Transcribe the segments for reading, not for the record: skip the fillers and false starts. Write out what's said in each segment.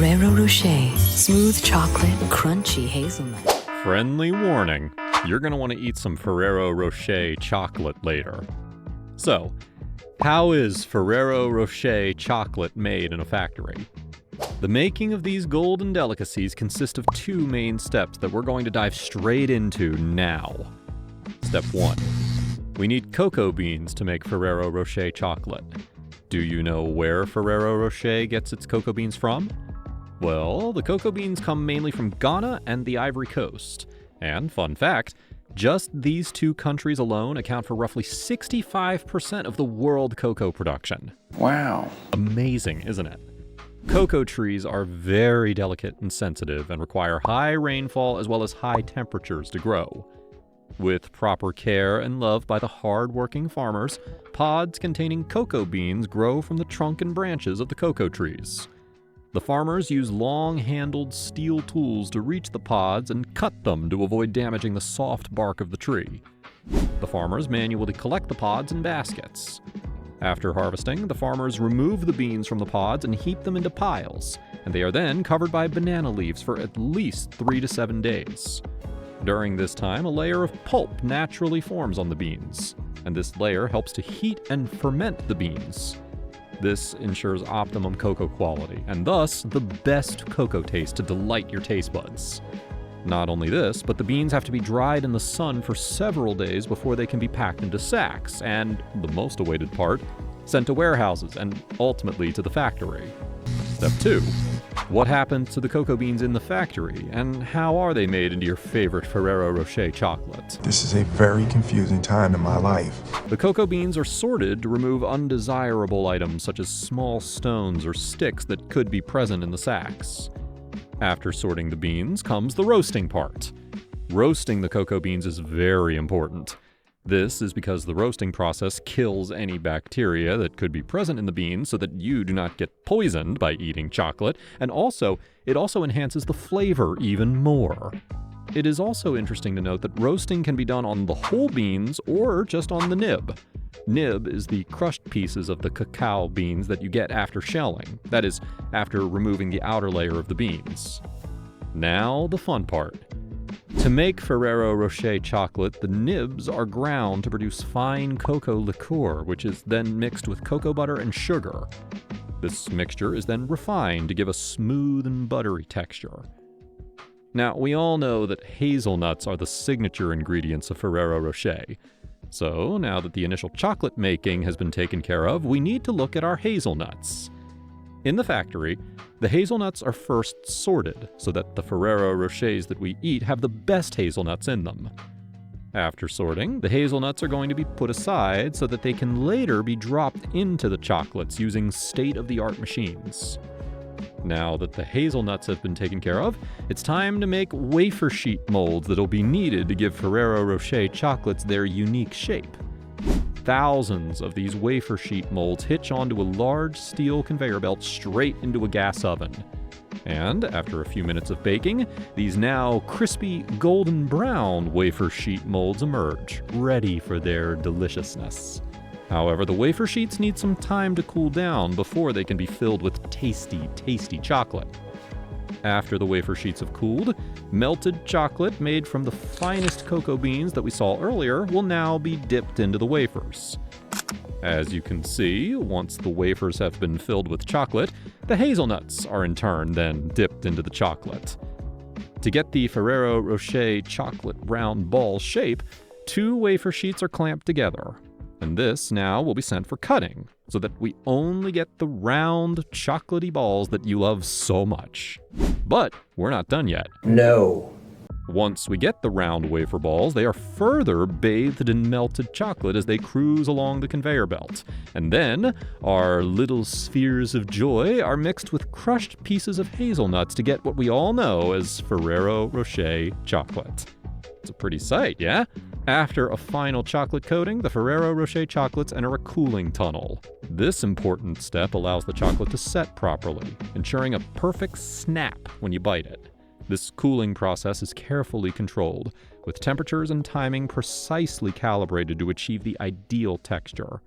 Ferrero Rocher, smooth chocolate, crunchy hazelnut. Friendly warning, you're going to want to eat some Ferrero Rocher chocolate later. So, how is Ferrero Rocher chocolate made in a factory? The making of these golden delicacies consists of two main steps that we're going to dive straight into now. Step 1. We need cocoa beans to make Ferrero Rocher chocolate. Do you know where Ferrero Rocher gets its cocoa beans from? Well, the cocoa beans come mainly from Ghana and the Ivory Coast. And fun fact, just these two countries alone account for roughly 65% of the world cocoa production. Wow. Amazing, isn't it? Cocoa trees are very delicate and sensitive and require high rainfall as well as high temperatures to grow. With proper care and love by the hard-working farmers, pods containing cocoa beans grow from the trunk and branches of the cocoa trees. The farmers use long-handled steel tools to reach the pods and cut them to avoid damaging the soft bark of the tree. The farmers manually collect the pods in baskets. After harvesting, the farmers remove the beans from the pods and heap them into piles, and they are then covered by banana leaves for at least 3 to 7 days. During this time, a layer of pulp naturally forms on the beans, and this layer helps to heat and ferment the beans. This ensures optimum cocoa quality, and thus the best cocoa taste to delight your taste buds. Not only this, but the beans have to be dried in the sun for several days before they can be packed into sacks, and, the most awaited part, sent to warehouses and ultimately to the factory. Step 2. What happens to the cocoa beans in the factory, and how are they made into your favorite Ferrero Rocher chocolate? This is a very confusing time in my life. The cocoa beans are sorted to remove undesirable items such as small stones or sticks that could be present in the sacks. After sorting the beans comes the roasting part. Roasting the cocoa beans is very important. This is because the roasting process kills any bacteria that could be present in the beans so that you do not get poisoned by eating chocolate, and it also enhances the flavor even more. It is also interesting to note that roasting can be done on the whole beans or just on the nib. Nib is the crushed pieces of the cacao beans that you get after shelling, that is, after removing the outer layer of the beans. Now the fun part. To make Ferrero Rocher chocolate, the nibs are ground to produce fine cocoa liqueur, which is then mixed with cocoa butter and sugar. This mixture is then refined to give a smooth and buttery texture. Now, we all know that hazelnuts are the signature ingredients of Ferrero Rocher. So, now that the initial chocolate making has been taken care of, we need to look at our hazelnuts. In the factory, the hazelnuts are first sorted so that the Ferrero Rochers that we eat have the best hazelnuts in them. After sorting, the hazelnuts are going to be put aside so that they can later be dropped into the chocolates using state-of-the-art machines. Now that the hazelnuts have been taken care of, it's time to make wafer sheet molds that'll be needed to give Ferrero Rocher chocolates their unique shape. Thousands of these wafer sheet molds hitch onto a large steel conveyor belt straight into a gas oven. And after a few minutes of baking, these now crispy golden brown wafer sheet molds emerge, ready for their deliciousness. However, the wafer sheets need some time to cool down before they can be filled with tasty, tasty chocolate. After the wafer sheets have cooled, melted chocolate made from the finest cocoa beans that we saw earlier will now be dipped into the wafers. As you can see, once the wafers have been filled with chocolate, the hazelnuts are in turn then dipped into the chocolate. To get the Ferrero Rocher chocolate round ball shape, 2 wafer sheets are clamped together. And this now will be sent for cutting, so that we only get the round, chocolatey balls that you love so much. But we're not done yet. No. Once we get the round wafer balls, they are further bathed in melted chocolate as they cruise along the conveyor belt. And then, our little spheres of joy are mixed with crushed pieces of hazelnuts to get what we all know as Ferrero Rocher chocolate. It's a pretty sight, yeah? After a final chocolate coating, the Ferrero Rocher chocolates enter a cooling tunnel. This important step allows the chocolate to set properly, ensuring a perfect snap when you bite it. This cooling process is carefully controlled, with temperatures and timing precisely calibrated to achieve the ideal texture.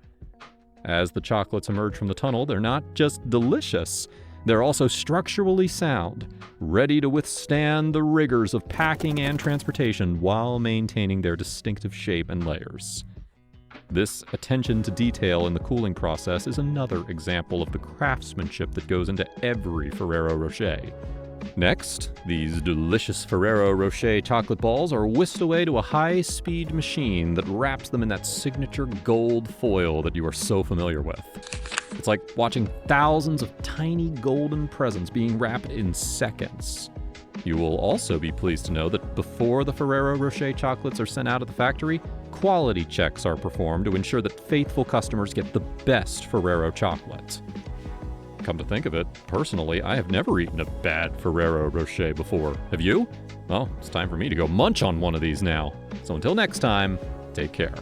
As the chocolates emerge from the tunnel, they're not just delicious, They're also structurally sound, ready to withstand the rigors of packing and transportation while maintaining their distinctive shape and layers. This attention to detail in the cooling process is another example of the craftsmanship that goes into every Ferrero Rocher. Next, these delicious Ferrero Rocher chocolate balls are whisked away to a high-speed machine that wraps them in that signature gold foil that you are so familiar with. It's like watching thousands of tiny golden presents being wrapped in seconds. You will also be pleased to know that before the Ferrero Rocher chocolates are sent out of the factory, quality checks are performed to ensure that faithful customers get the best Ferrero chocolate. Come to think of it, personally, I have never eaten a bad Ferrero Rocher before. Have you? Well, it's time for me to go munch on one of these now. So until next time, take care.